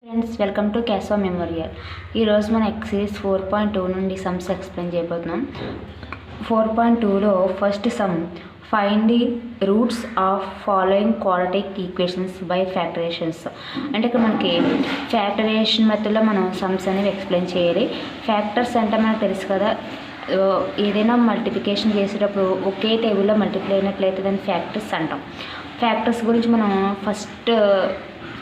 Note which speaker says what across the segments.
Speaker 1: Friends welcome to Caso memorial. ఈరోజు మన exercise 4.2 నుండి సమ్స్ ఎక్స్ప్లెయిన్ చేయబోతున్నాం. 4.2లో first sum, find the roots of following quadratic equations by factorisations. అంటే ఇక్కడ మనకి ఫ్యాక్టరైజేషన్ మెథడ్లో మనం సమ్స్ అనేవి ఎక్స్ప్లెయిన్ చేయాలి. ఫ్యాక్టర్స్ అంటే మనకు తెలుసు కదా, ఏదైనా మల్టిప్లికేషన్ చేసేటప్పుడు ఒకే టేబుల్లో మల్టిప్లై అయినట్లయితే దాన్ని ఫ్యాక్టర్స్ అంటాం. ఫ్యాక్టర్స్ గురించి మనం ఫస్ట్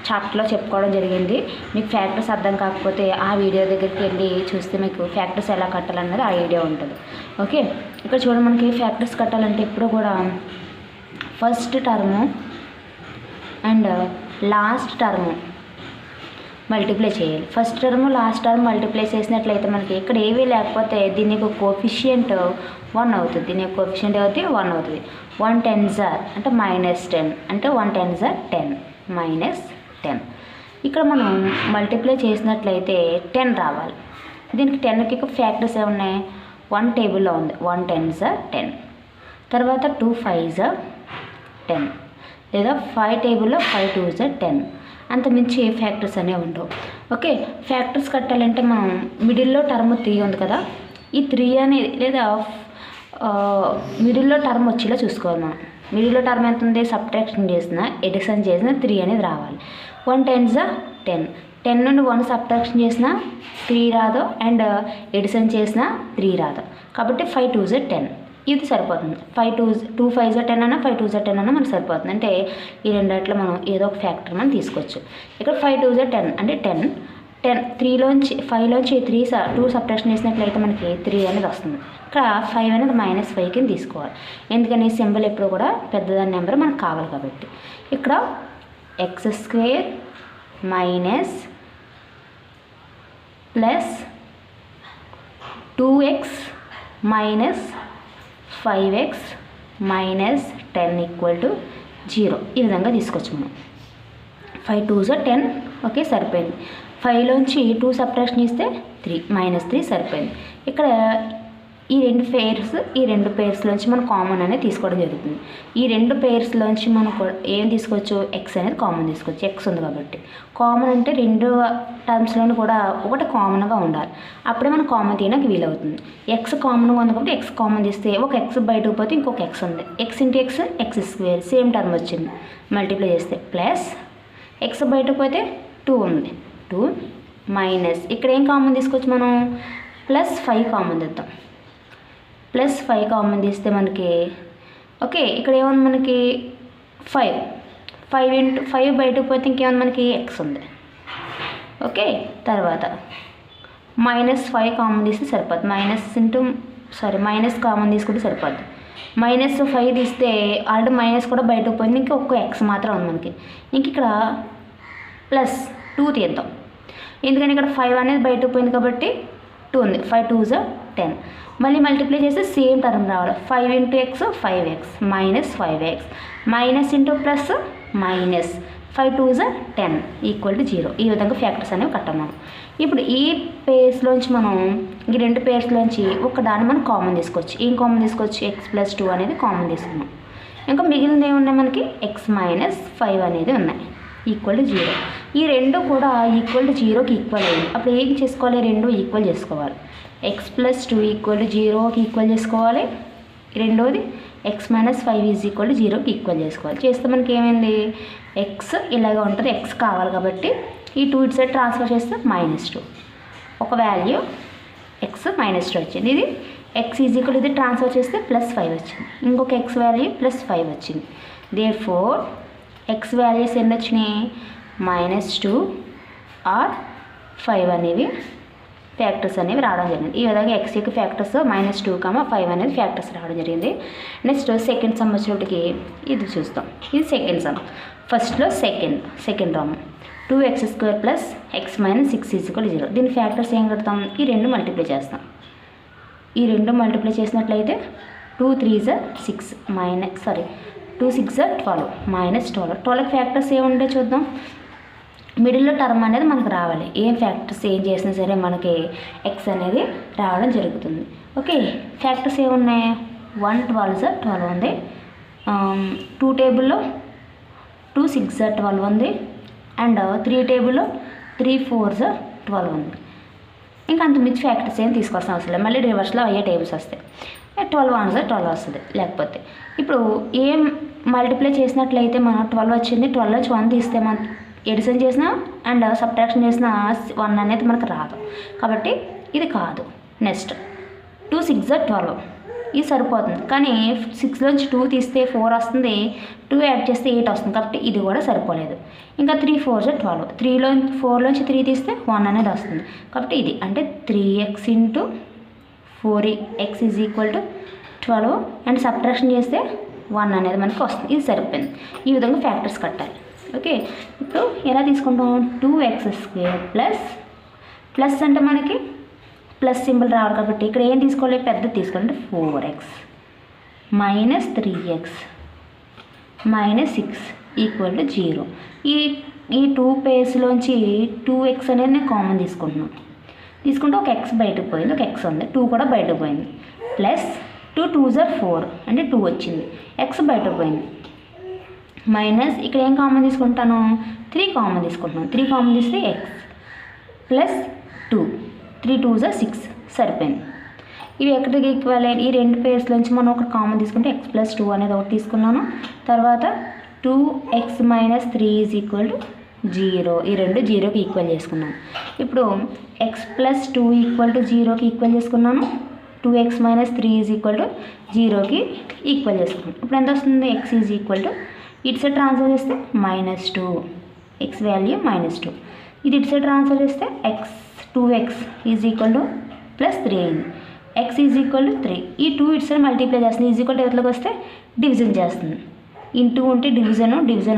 Speaker 1: చాప్టర్లో చెప్పుకోవడం జరిగింది. మీకు ఫ్యాక్టర్స్ అర్థం కాకపోతే ఆ వీడియో దగ్గరికి వెళ్ళి చూస్తే మీకు ఫ్యాక్టర్స్ ఎలా కట్టాలన్నది ఆ ఐడియా ఉంటుంది. ఓకే, ఇక్కడ చూడండి, మనకి ఫ్యాక్టర్స్ కట్టాలంటే ఎప్పుడు కూడా first term and last term multiply చేయాలి. First term last term multiply చేసినట్లయితే మనకి ఇక్కడ ఏవీ లేకపోతే దీని యొక్క కోఫిషియంట్ 1 అవుతుంది. దీని యొక్క కోఫిషియంట్ అవుతుంది 1 అవుతుంది. 1 10s అంటే -10 అంటే 1 10s 10 -10. ఇక్కడ మనం మల్టిప్లై చేసినట్లయితే 10 రావాలి. దీనికి 10కి ఫ్యాక్టర్స్ ఏమున్నాయి? 1 టేబుల్లో ఉంది, 1 10s 10, తర్వాత 2 5s 10, లేదా 5 టేబుల్లో 5 2s 10. అంతమించి ఫ్యాక్టర్స్ అనేవి ఉండవు. ఓకే, ఫ్యాక్టర్స్ కట్టాలంటే మనం మిడిల్లో టర్మ్ 3 ఉంది కదా, ఈ 3 అనేది లేదా మిడిల్లో టర్మ్ వచ్చేలా చూసుకోవాలి. మనం మిడిల్లో టర్మ్ ఎంత ఉంది? సబ్ట్రాక్షన్ చేసిన ఎడిషన్ చేసిన 3 అనేది రావాలి. 1 10s 10, 10 నుండి 1 సబ్ట్రాక్షన్ చేసిన 3 రాదు, అండ్ ఎడిషన్ చేసిన 3 రాదు. కాబట్టి 5 2s 10 ఇది సరిపోతుంది. 2 5s 10 అన్నా 5 2s 10 అన్నా మనకు సరిపోతుంది. అంటే ఈ రెండిట్లో మనం ఏదో ఒక ఫ్యాక్టర్ మనం తీసుకోవచ్చు. ఇక్కడ 5 2s 10 అంటే 10 3లోంచి 5లోంచి 2 సబ్ట్రాక్షన్ చేసినట్లయితే మనకి 3 అనేది వస్తుంది. ఇక్కడ 5 అనేది -5 కింద తీసుకోవాలి. ఎందుకని సింబల్ ఎప్పుడు కూడా పెద్దదాని నెంబర్ మనకు కావాలి కాబట్టి. ఇక్కడ x² minus plus 2x minus 5x minus 10 = 0. ఈ విధంగా తీసుకోవచ్చు మనం. 5 2s 10. ఓకే, సరిపోయింది. 5లోంచి 2 సబ్ట్రాక్షన్ చేస్తే 3 -3 సరిపోయింది. ఇక్కడ ఈ రెండు పేర్స్లోంచి మనం కామన్ అనేది తీసుకోవడం జరుగుతుంది. ఈ రెండు పేర్స్లోంచి మనం ఏం తీసుకోవచ్చు? x అనేది కామన్ తీసుకోవచ్చు. x ఉంది కాబట్టి కామన్ అంటే రెండు టర్మ్స్లోనూ కూడా ఒకటి కామన్గా ఉండాలి. అప్పుడే మనం కామన్ తీయడానికి వీలవుతుంది. x కామన్గా ఉంది కాబట్టి x కామన్ తీస్తే ఒక x బయటకు పోతే ఇంకొక x ఉంది. x × x² సేమ్ టర్మ్ వచ్చింది. మల్టిప్లై చేస్తే ప్లస్ x బయటకు పోతే 2 ఉంది, 2 మైనస్ ఇక్కడ ఏం కామన్ తీసుకోవచ్చు మనం? +5 కామన్ తీద్దాం. +5 కామన్ తీస్తే మనకి ఓకే, ఇక్కడ ఏముంది? మనకి 5 × 5 బయటకు పోతే ఇంకేముంది? మనకి x ఉంది. ఓకే, తర్వాత -5 కామన్ తీస్తే సరిపోద్ది. మైనస్ కామన్ తీసుకుంటే సరిపోద్ది. -5 తీస్తే ఆల్రెడీ మైనస్ కూడా బయటకు పోయింది, ఇంకా ఒక్క x మాత్రం ఉంది మనకి. ఇంక ఇక్కడ +2 తీద్దాం. ఎందుకని ఇక్కడ 5 అనేది బయటకు పోయింది కాబట్టి 2 ఉంది. 5 2s 10. మళ్ళీ మల్టిప్లై చేస్తే సేమ్ టర్మ్ రావాలి. 5 × x 5x minus 5x minus into plus minus 5 2s 10 = 0. ఈ విధంగా ఫ్యాక్టర్స్ అనేవి కట్టాము. ఇప్పుడు ఈ పేర్స్లోంచి మనం ఈ రెండు పేర్స్లోంచి ఒక దాన్ని మనం కామన్ తీసుకోవచ్చు. ఏం కామన్ తీసుకోవచ్చు? x + 2 అనేది కామన్ తీసుకున్నాం. ఇంకా మిగిలినవి ఏమున్నాయి మనకి? x - 5 అనేది ఉన్నాయి =0. ఈ రెండు కూడా =0కి ఈక్వల్ అయ్యింది. అప్పుడు ఏం చేసుకోవాలి? రెండు ఈక్వల్ చేసుకోవాలి. x + 2 0కి ఈక్వల్ చేసుకోవాలి. రెండోది x - 5 0కి ఈక్వల్ చేసుకోవాలి. చేస్తే మనకి ఏమైంది? x ఇలాగే ఉంటుంది. x కావాలి కాబట్టి ఈ 2 ఇటు సైడ్ ట్రాన్స్ఫర్ చేస్తే -2, ఒక వాల్యూ x -2 వచ్చింది. ఇది x ఇది ట్రాన్స్ఫర్ చేస్తే +5 వచ్చింది. ఇంకొక x వాల్యూ +5 వచ్చింది. దేర్ఫోర్ x వాల్యూస్ ఎన్ని వచ్చినాయి? -2 ఆర్ 5 అనేవి ఫ్యాక్టర్స్ అనేవి రావడం జరిగింది. ఈ విధంగా x యొక్క ఫ్యాక్టర్స్ -2, 5 అనేది ఫ్యాక్టర్స్ రావడం జరిగింది. నెక్స్ట్ సెకండ్ సమ్ వచ్చేటికి ఇది చూస్తాం. ఇది సెకండ్ సమ్. ఫస్ట్లో సెకండ్ టర్మ్ 2x² + x - 6 = 0. దీని ఫ్యాక్టర్స్ ఏం కడతాం? ఈ రెండు మల్టిప్లై చేస్తాం. ఈ రెండు మల్టిప్లై చేసినట్లయితే 2 3s 6 2 6s 12 -12. 12 ఫ్యాక్టర్స్ ఏముంటాయో చూద్దాం. మిడిల్లో టర్మ్ అనేది మనకు రావాలి. ఏం ఫ్యాక్టర్స్ ఏం చేసినా సరే మనకి x అనేది రావడం జరుగుతుంది. ఓకే, ఫ్యాక్టర్స్ ఏమున్నాయి? 1 12s 12 ఉంది. 2 టేబుల్లో 2 6s 12 ఉంది. అండ్ 3 టేబుల్లో 3 4s 12 ఉంది. ఇంకా అంత మించి ఫ్యాక్టర్స్ ఏం తీసుకోవాల్సిన అవసరం లేదు. మళ్ళీ రివర్స్లో అయ్యే టేబుల్స్ వస్తాయి. 12 1s 12 వస్తుంది. లేకపోతే ఇప్పుడు ఏం మల్టిప్లై చేసినట్లయితే మనం 12 వచ్చింది, 12 నుంచి 1 తీస్తే మనం ఎడిషన్ చేసినా అండ్ సబ్ట్రాక్షన్ చేసిన 1 అనేది మనకు రాదు. కాబట్టి ఇది కాదు. నెక్స్ట్ 2 6s 12 ఇది సరిపోతుంది. కానీ 6 నుంచి 2 తీస్తే 4 వస్తుంది, 2 యాడ్ చేస్తే 8 వస్తుంది. కాబట్టి ఇది కూడా సరిపోలేదు. ఇంకా 3 4s 12 4 నుంచి 3 తీస్తే 1 అనేది వస్తుంది. కాబట్టి ఇది అంటే 3x into 4x is equal to 12 and subtraction చేస్తే 1 అనేది మనకు వస్తుంది. ఇది సరిపోయింది. ఈ విధంగా ఫ్యాక్టర్స్ కట్టాలి. ఓకే, ఇప్పుడు ఎలా తీసుకుంటాం? 2x² ప్లస్ అంటే మనకి ప్లస్ సింబల్ రావాలి కాబట్టి ఇక్కడ ఏం తీసుకోవాలి? పెద్దది తీసుకోవాలంటే 4x minus 3x minus 6 equal to 0. ఈ 2 పేర్స్లోంచి 2x అనేది నేను కామన్ తీసుకుంటే ఒక x బయటకు పోయింది, ఒక x ఉంది, 2 కూడా బయటకు పోయింది. ప్లస్ 2 2s 4 అంటే 2 వచ్చింది, x బయటకు పోయింది. మైనస్ ఇక్కడ ఏం కామన్ తీసుకుంటాను? 3 కామన్ తీసుకుంటున్నాను. 3 కామన్ తీస్తే x ప్లస్ 2 3 2s 6 సరిపోయింది. ఇవి ఎక్కడికి ఈక్వల్? ఈ 2 పేర్స్లోంచి మనం ఒక కామన్ తీసుకుంటే x ప్లస్ 2 అనేది ఒకటి తీసుకున్నాను. తర్వాత 2x minus 3 is equal to 0. ఈ రెండు 0కి ఈక్వల్ చేసుకున్నాను. ఇప్పుడు x ప్లస్ 2 ఈక్వల్ టు 0కి ఈక్వల్ చేసుకున్నాను. 2x minus 3 is equal to 0కి ఈక్వల్ చేసుకున్నాను. ఇప్పుడు ఎంత వస్తుంది? x ఈజ్ ఈక్వల్ టు ఇటు సైడ్ ట్రాన్స్ఫర్ చేస్తే -2, x వాల్యూ -2. ఇది ఇటు సైడ్ ట్రాన్స్ఫర్ చేస్తే 2x is equal to plus 3 అయింది. x is equal to 3. ఈ 2 ఇటు సైడ్ మల్టిప్లై చేస్తుంది. ఈజ్ ఈక్వల్ టు ఎట్లకి వస్తే డివిజన్ చేస్తుంది. ఇంటూ ఉంటే డివిజన్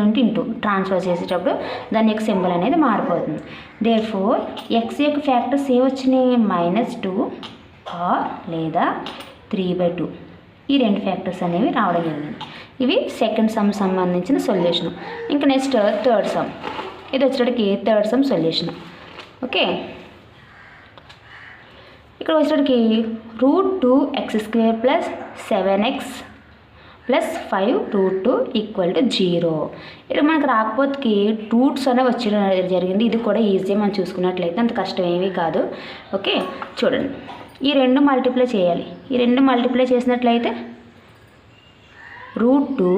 Speaker 1: ఉంటే ఇంటూ ట్రాన్స్ఫర్ చేసేటప్పుడు దాని యొక్క సింబల్ అనేది మారిపోతుంది. దేర్ఫోర్ x యొక్క ఫ్యాక్టర్స్ ఏ వచ్చినాయి? -2 ఆర్ లేదా 3/2. ఈ 2 ఫ్యాక్టర్స్ అనేవి రావడం జరిగింది. ఇవి సెకండ్ సమ్ సంబంధించిన సొల్యూషన్. ఇంకా నెక్స్ట్ థర్డ్ సమ్. ఇది వచ్చేటికి థర్డ్ సమ్ సొల్యూషన్. ఓకే, ఇక్కడ వచ్చేటికి √2x² plus 7x plus 5 √2 equal to 0. ఇక్కడ మనకు రాకపోతే రూట్స్ అనేవి వచ్చేయడం జరిగింది. ఇది కూడా ఈజీ మనం చూసుకున్నట్లయితే అంత కష్టం ఏమీ కాదు. ఓకే, చూడండి, ఈ 2 మల్టిప్లై చేయాలి. ఈ 2 మల్టిప్లై చేసినట్లయితే √2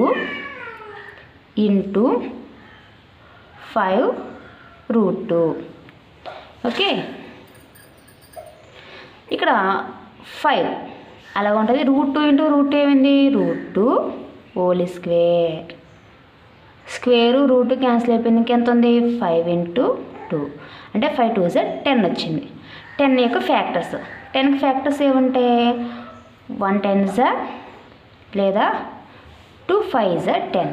Speaker 1: ఇంటూ 5 √2. ఓకే, ఇక్కడ 5 అలాగ ఉంటుంది. √2 ఇంటూ √2 ఏమైంది? √2 హోల్ స్క్వేర్. స్క్వేరు √2 క్యాన్సిల్ అయిపోయింది. ఇంకెంత ఉంది? 5 ఇంటూ 2 అంటే 5 2s 10 వచ్చింది. 10 యొక్క ఫ్యాక్టర్స్, 10కి ఫ్యాక్టర్స్ ఏమంటే 1 10s లేదా 2 5s 10.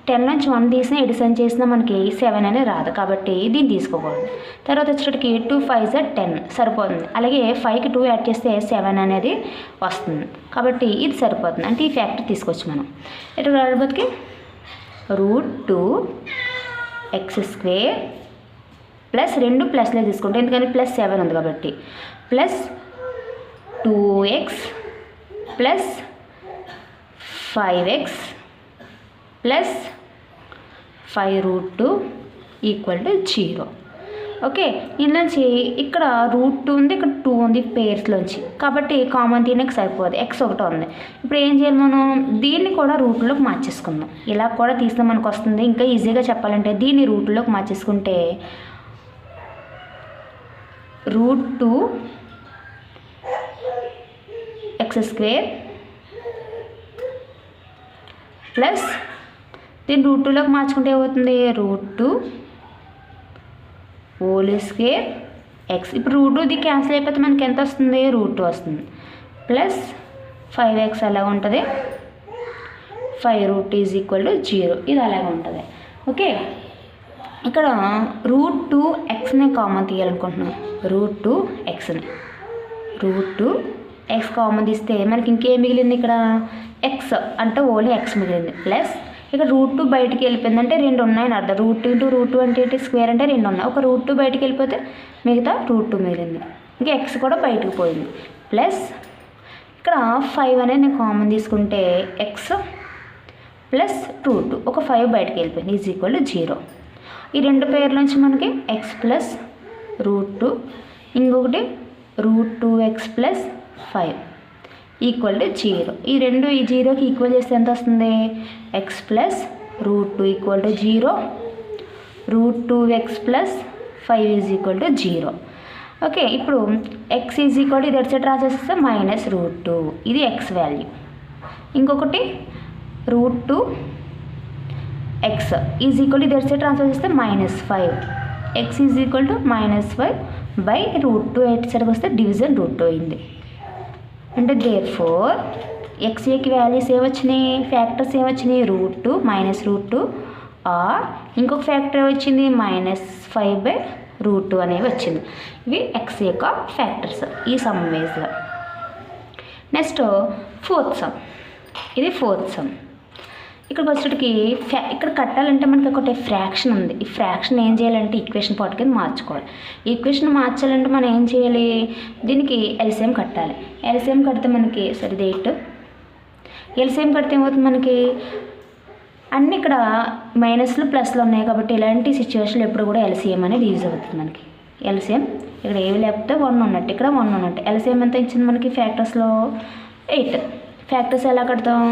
Speaker 1: 10 నుంచి 1 తీసినా ఎడిషన్ చేసినా మనకి 7 అనేది రాదు. కాబట్టి దీన్ని తీసుకోకూడదు. తర్వాత వచ్చేటికి 2 5s 10 సరిపోతుంది. అలాగే 5కి 2 యాడ్ చేస్తే 7 అనేది వస్తుంది. కాబట్టి ఇది సరిపోతుంది. అంటే ఈ ఫ్యాక్టర్ తీసుకోవచ్చు మనం. ఎటు రాబోతుకి √2x² ప్లస్ 2 ప్లస్లే తీసుకుంటే ఎందుకని ప్లస్ 7 ఉంది కాబట్టి plus 2x plus 5x plus 5 √2 equal to 0. Okay, ఇందులోంచి ఇక్కడ √2 ఉంది, ఇక్కడ 2 ఉంది పేర్స్లోంచి. కాబట్టి కామన్ తీయడానికి సరిపోదు. x ఒకటి ఉంది. ఇప్పుడు ఏం చేయాలి? మనం దీన్ని కూడా రూట్లోకి మార్చేసుకుందాం. ఇలా కూడా తీస్తే మనకు వస్తుంది. ఇంకా ఈజీగా చెప్పాలంటే దీన్ని రూట్లోకి మార్చేసుకుంటే √2x² ప్లస్ దీన్ని √2లోకి మార్చుకుంటే ఏమవుతుంది? √2 హోల్ స్క్వేర్ x. ఇప్పుడు √2 క్యాన్సిల్ అయిపోతే మనకి ఎంత వస్తుంది? √2 వస్తుంది. ప్లస్ 5x అలాగ ఉంటుంది. 5 √2 ఈజ్ ఈక్వల్ టు 0. ఇది అలాగే ఉంటుంది. ఓకే, ఇక్కడ √2xని కామన్ తీయాలనుకుంటున్నాం. √2xని √2x కామన్ తీస్తే మనకి ఇంకేం మిగిలింది? ఇక్కడ x అంటే ఓన్లీ x మిగిలింది. ప్లస్ ఇక్కడ √2 బయటికి వెళ్ళిపోయిందంటే 2 ఉన్నాయని అర్థం. √2 ఇంటూ √2 అంటే స్క్వేర్ అంటే 2 ఉన్నాయి. ఒక √2 బయటికి వెళ్ళిపోతే మిగతా √2 మిగిలింది. ఇంకా x కూడా బయటకు పోయింది. ప్లస్ ఇక్కడ 5 అనేది నేను కామన్ తీసుకుంటే x ప్లస్ √2 ఒక 5 బయటకు వెళ్ళిపోయింది ఈజ్ ఈక్వల్ టు 0. ఈ రెండు పేర్ల నుంచి మనకి ఎక్స్ ప్లస్ √2 ఇంకొకటి √2x ప్లస్ 5 ఈక్వల్ టు 0. ఈ రెండు ఈ జీరోకి ఈక్వల్ చేస్తే ఎంత వస్తుంది? X plus √2 equal to 0, √2x plus 5 is equal to 0. Okay, ఇప్పుడు ఎక్స్ ఈజ్ ఈక్వల్ టు ఇది ఎటు సైడ్ రాసేస్తే -√2, ఇది ఎక్స్ వాల్యూ. ఇంకొకటి √2x ఈజ్ ఈక్వల్ టు ఇది ఎటు సైడ్ ట్రాన్స్ఫర్ చేస్తే -5, ఎక్స్ ఈజ్ ఈక్వల్ టు -5/√2 ఎటు సైడ్కి వస్తే డివిజన్ √2 అయింది. అంటే దేర్ఫోర్ ఎక్స్ఏకి వాల్యూస్ ఏమొచ్చినాయి, ఫ్యాక్టర్స్ ఏమొచ్చినాయి? √2 -√2 ఆర్ ఇంకొక ఫ్యాక్టర్ వచ్చింది -5/√2 అనేవి వచ్చింది. ఇవి ఎక్స్ యొక్క ఫ్యాక్టర్స్ ఈ సమ్ వేస్లో. నెక్స్ట్ ఫోర్త్ సమ్, ఇది ఫోర్త్ సమ్. ఇక్కడికి వచ్చేటికి ఇక్కడ కట్టాలంటే మనకి ఒకటి ఫ్రాక్షన్ ఉంది. ఈ ఫ్రాక్షన్ ఏం చేయాలంటే ఈక్వేషన్ పార్ట్ కింద మార్చుకోవాలి. ఈక్వేషన్ మార్చాలంటే మనం ఏం చేయాలి? దీనికి ఎల్సిఎం కట్టాలి. ఎల్సిఎం కడితే మనకి సరే 8. ఎల్సిఎం కడితే ఏమవుతుంది? మనకి అన్నీ ఇక్కడ మైనస్లు ప్లస్లు ఉన్నాయి కాబట్టి ఇలాంటి సిచ్యువేషన్లో ఎప్పుడు కూడా ఎల్సిఎం అనేది యూజ్ అవుతుంది మనకి. ఎల్సిఎం ఇక్కడ ఏవి లేకపోతే 1 ఉన్నట్టు, ఇక్కడ 1 ఉన్నట్టు. ఎల్సిఎం ఎంత ఇచ్చింది మనకి ఫ్యాక్టర్స్లో? 8. ఫ్యాక్టర్స్ ఎలా కడతాం?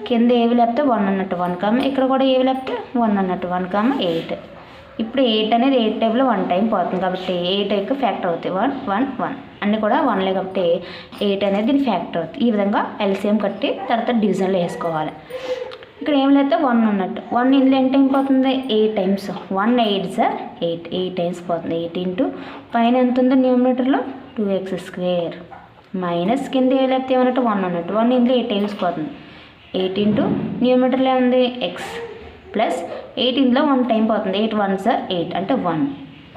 Speaker 1: కింద ఏవి లేకపోతే 1 ఉన్నట్టు 1, ఇక్కడ కూడా ఏవి లేకపోతే 1 ఉన్నట్టు 1, 8. ఇప్పుడు 8 అనేది 8 టైంలో 1 టైం పోతుంది కాబట్టి 8 యొక్క ఫ్యాక్టర్ అవుతాయి 1 1 1 అన్నీ కూడా 1లే కాబట్టి 8 అనేది దీని ఫ్యాక్టర్ అవుతుంది. ఈ విధంగా ఎల్సిఎం కట్టి తర్వాత డివిజన్లో వేసుకోవాలి. ఇక్కడ ఏం లేకపోతే 1 ఉన్నట్టు 1 ఇందులో ఎన్ని టైం పోతుంది? 8 టైమ్స్. 1 8 సార్ 8 టైమ్స్ పోతుంది. 8 ఇంటూ పైన ఎంత ఉందో న్యూమరేటర్లో 2x² మైనస్ కింద ఏ లేకపోతే ఏమన్నట్టు 1 ఉన్నట్టు 1 ఇందులో 8 టైమ్స్ పోతుంది. 8 ఇంటూ న్యూమరేటర్లో ఏముంది? ఎక్స్ ప్లస్ 8 ఇందులో 1 టైం పోతుంది. 8 1 సార్ 8 అంటే 1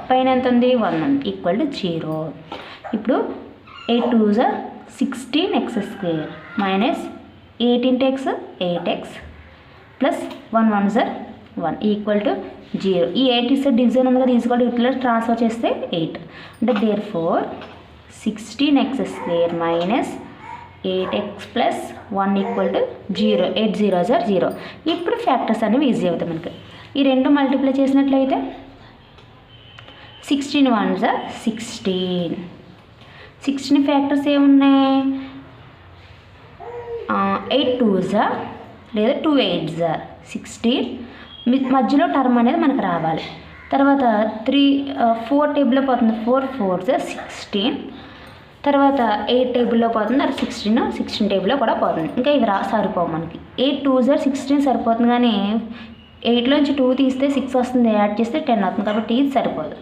Speaker 1: పైన ఎంత ఉంది? 1 ఉంది ఈక్వల్ టు 0. ఇప్పుడు 8 2 sir 16x² minus 8 into X 8x plus 1 1 sir 1 equal to 0. ఈ 8 ఇస్తే డివిజన్ ఉంది కదా, ఈజ్వల్ ఇట్లా ట్రాన్స్ఫర్ చేస్తే 8 అంటే therefore 16x² minus 8x plus 1 equal to 0. 8 0 sir 0. ఇప్పుడు ఫ్యాక్టర్స్ అనేవి ఈజీ అవుతాయి మనకి. ఈ రెండు మల్టిప్లై చేసినట్లయితే 16 1 సార్ 16. 16 ఫ్యాక్టర్స్ ఏమున్నాయి? 8 2 సార్ లేదా 2 8 సార్ 16. మధ్యలో టర్మ్ అనేది మనకు రావాలి. తర్వాత 4 టేబుల్లో పోతుంది. 4 4 సార్ 16. తర్వాత 8 టేబుల్లో పోతుంది. అది 16 టేబుల్లో కూడా పోతుంది. ఇంకా ఇవి సరిపోవు మనకి. 8 2 సార్ 16 సరిపోతుంది కానీ 8లోంచి 2 తీస్తే 6 వస్తుంది, యాడ్ చేస్తే 10 అవుతుంది కాబట్టి ఇది సరిపోదు.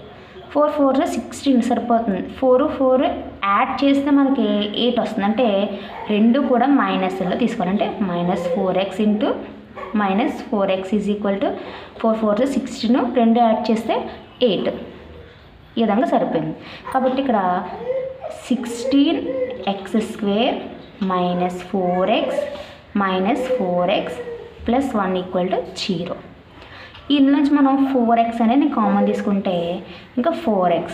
Speaker 1: 4 4 సార్ 16 సరిపోతుంది. 4 4 యాడ్ చేస్తే మనకి 8 వస్తుంది. అంటే రెండు కూడా మైనస్లో తీసుకోవాలి. అంటే -4x into -4x is equal to 4 4 sir 16 రెండు యాడ్ చేస్తే 8 ఈ విధంగా సరిపోయింది. కాబట్టి ఇక్కడ 16x² minus 4x plus 1 equal to 0. ఇందులోంచి మనం 4x అనేది కామన్ తీసుకుంటే ఇంకా 4x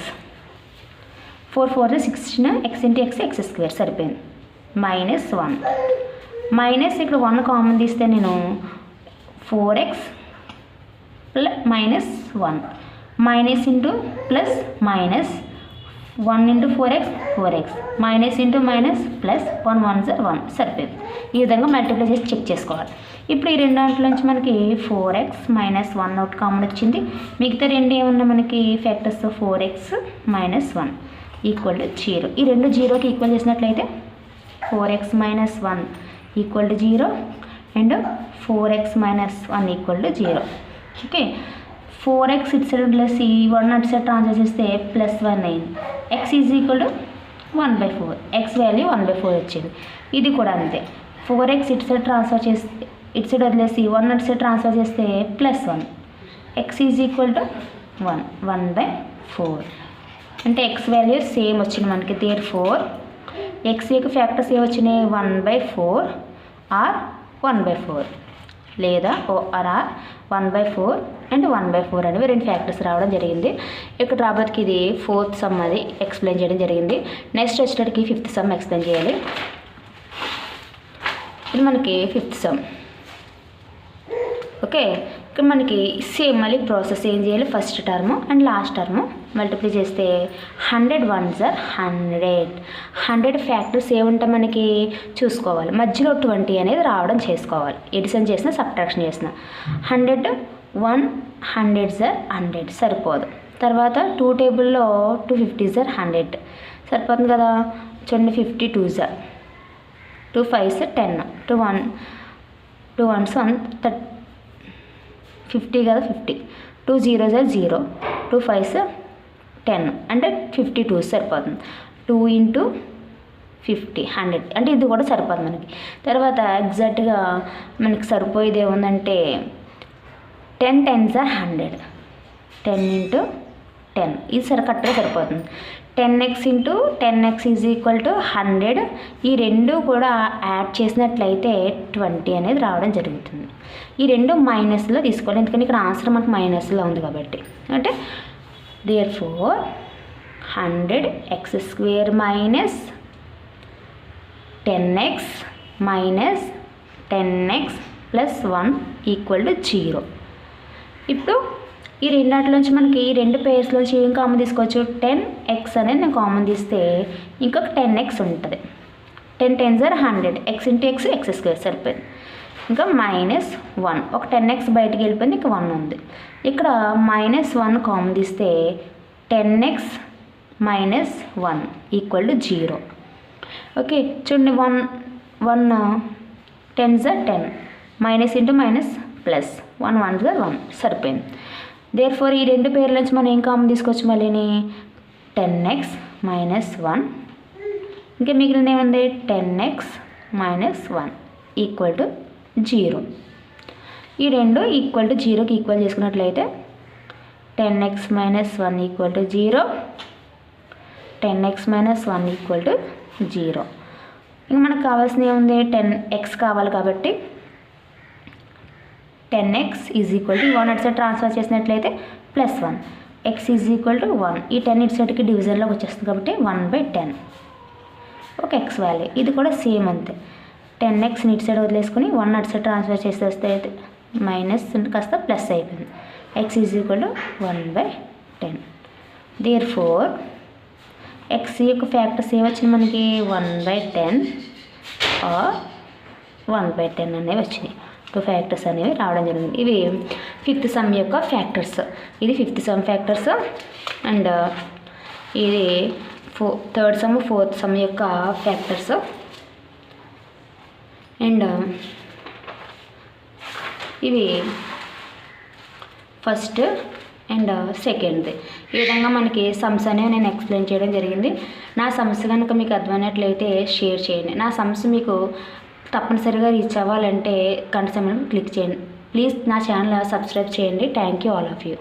Speaker 1: 4 4 16 x ఇంటూ x² సరిపోయింది. -1 మైనస్ ఇక్కడ 1 కామన్ తీస్తే నేను 4x -1 minus into plus minus 1 into 4x minus into minus plus 1 1 1 సరిపోయింది. ఈ విధంగా మల్టిప్లై చేసి చెక్ చేసుకోవాలి. ఇప్పుడు ఈ రెండాంట్లో నుంచి మనకి 4x -1 ఒకటి కామన్ వచ్చింది. మిగతా రెండు ఏమన్నా మనకి ఫ్యాక్టర్స్ 4x -1 ఈక్వల్ టు 0. ఈ రెండు 0కి ఈక్వల్ చేసినట్లయితే 4x -1 equal to 0 and 4x -1 equal to 0. Okay, 4x ఇటు సైడ్ ప్లస్ ఈ 1 అటు సైడ్ ట్రాన్స్ఫర్ చేస్తే +1 అయింది. x is equal to 1/4. x value 1/4 వచ్చింది. ఇది కూడా అంతే. 4x ఇటు సైడ్ ట్రాన్స్ఫర్ చేస్తే ఇటు సైడ్ వదిలేసి 1 అటు సైడ్ ట్రాన్స్ఫర్ చేస్తే +1. x is equal to 1/4. అంటే x వాల్యూ సేమ్ వచ్చింది మనకి. దేర్ఫోర్ x యొక్క ఫ్యాక్టర్స్ ఏమొచ్చినాయి? 1/4 ఆర్ 1/4 లేదా ఆర్ 1/4 అండ్ 1/4 అనేవి రెండు ఫ్యాక్టర్స్ రావడం జరిగింది. ఇక్కడ రాబోతుకి ఇది 4th సమ్ అది ఎక్స్ప్లెయిన్ చేయడం జరిగింది. నెక్స్ట్ వచ్చేటప్పటికి 5th సమ్ ఎక్స్ప్లెయిన్ చేయాలి. ఇది మనకి 5th సమ్. ఓకే, ఇక్కడ మనకి సేమ్ మళ్ళీ ప్రాసెస్ ఏం చేయాలి, first term and last term multiply చేస్తే 100 1s are 100 ఫ్యాక్టర్స్ ఏముంటే మనకి చూసుకోవాలి, మధ్యలో 20 అనేది రావడం చేసుకోవాలి. ఎడిషన్ చేసిన సబ్ట్రాక్షన్ చేసిన 100 1 100s are 100 సరిపోదు. తర్వాత 2 టేబుల్లో 2 50s are 100 సరిపోతుంది కదా. చూడండి 50 2s are 2 5s 10 2 1s 1 50 కదా 50 2 0s are 0 2 5s 10 అంటే 52 సరిపోతుంది. 2 into 50 100 అంటే ఇది కూడా సరిపోతుంది మనకి. తర్వాత ఎగ్జాక్ట్గా మనకి సరిపోయేది ఏముందంటే 10 10s are 100 10 into 10 ఇది కరెక్ట్గా సరిపోతుంది. 10x into 10x is equal to 100. ఈ రెండు కూడా యాడ్ చేసినట్లయితే 20 అనేది రావడం జరుగుతుంది. ఈ రెండు మైనస్లో తీసుకోవాలి, ఎందుకంటే ఇక్కడ ఆన్సర్ మనకు మైనస్లో ఉంది కాబట్టి. అంటే therefore 100x² minus 10x minus 10x plus 1 equal to 0. ఇప్పుడు ఈ రెండాటిలోంచి మనకి ఈ రెండు పేర్స్లోంచి ఏం కామన్ తీసుకోవచ్చు, 10x అనేది నేను కామన్ తీస్తే ఇంకొక 10x ఉంటుంది. 10 10s are 100 x into x x² సరిపోయింది. ఇంకా -1 ఒక 10x బయటికి వెళ్ళిపోయింది, ఇంకా 1 ఉంది. ఇక్కడ -1 కామన్ తీస్తే 10x minus 1 equal to 0. Okay చూడండి 1 10s are 10 minus into minus plus 1 1s are 1 సరిపోయింది. దేర్ఫోర్ ఈ రెండు పేర్ల నుంచి మనం ఏం కామన్ తీసుకోవచ్చు, మళ్ళీని 10x మైనస్ 1 ఇంకా మిగిలిన ఏముంది 10x మైనస్ 1 ఈక్వల్ టు 0. ఈ రెండు ఈక్వల్ టు 0కి ఈక్వల్ చేసుకున్నట్లయితే 10x minus 1 equal to 0 10x minus 1 equal to 0. ఇంక మనకు కావాల్సింది ఏముంది 10x కావాలి కాబట్టి 10x ఈజ్ ఈక్వల్ టు 1 అటు సైడ్ ట్రాన్స్ఫర్ చేసినట్లయితే plus 1 x is equal to 1 ఈ 10 ఇటు సైడ్కి డివిజన్లోకి వచ్చేస్తుంది కాబట్టి 1/10 ఒక x వాల్యూ. ఇది కూడా సేమ్ అంతే, 10x ఇటు సైడ్ వదిలేసుకుని 1 అటు సైడ్ ట్రాన్స్ఫర్ చేసేస్తే అయితే మైనస్ కాస్త ప్లస్ అయిపోయింది. x is equal to 1/10. Therefore x యొక్క ఫ్యాక్టర్స్ ఏమొచ్చింది మనకి 1/10 ఆర్ 1/10 అనేవి వచ్చినాయి. 2 ఫ్యాక్టర్స్ అనేవి రావడం జరిగింది. ఇవి 5th సమ్ యొక్క ఫ్యాక్టర్స్. ఇది 5th సమ్ ఫ్యాక్టర్స్ అండ్ ఇది 3rd సమ్ 4th సమ్ యొక్క ఫ్యాక్టర్స్ అండ్ ఇవి ఫస్ట్ అండ్ సెకండ్ది. ఈ విధంగా మనకి సమ్స్ అనేవి నేను ఎక్స్ప్లెయిన్ చేయడం జరిగింది. నా సమ్స్ కనుక మీకు అర్థమైనట్లయితే షేర్ చేయండి. నా సమ్స్ మీకు తప్పనిసరిగా రీచ్ అవ్వాలంటే గంట సమయం క్లిక్ చేయండి. ప్లీజ్ నా ఛానల్ సబ్స్క్రైబ్ చేయండి. Thank you all of you.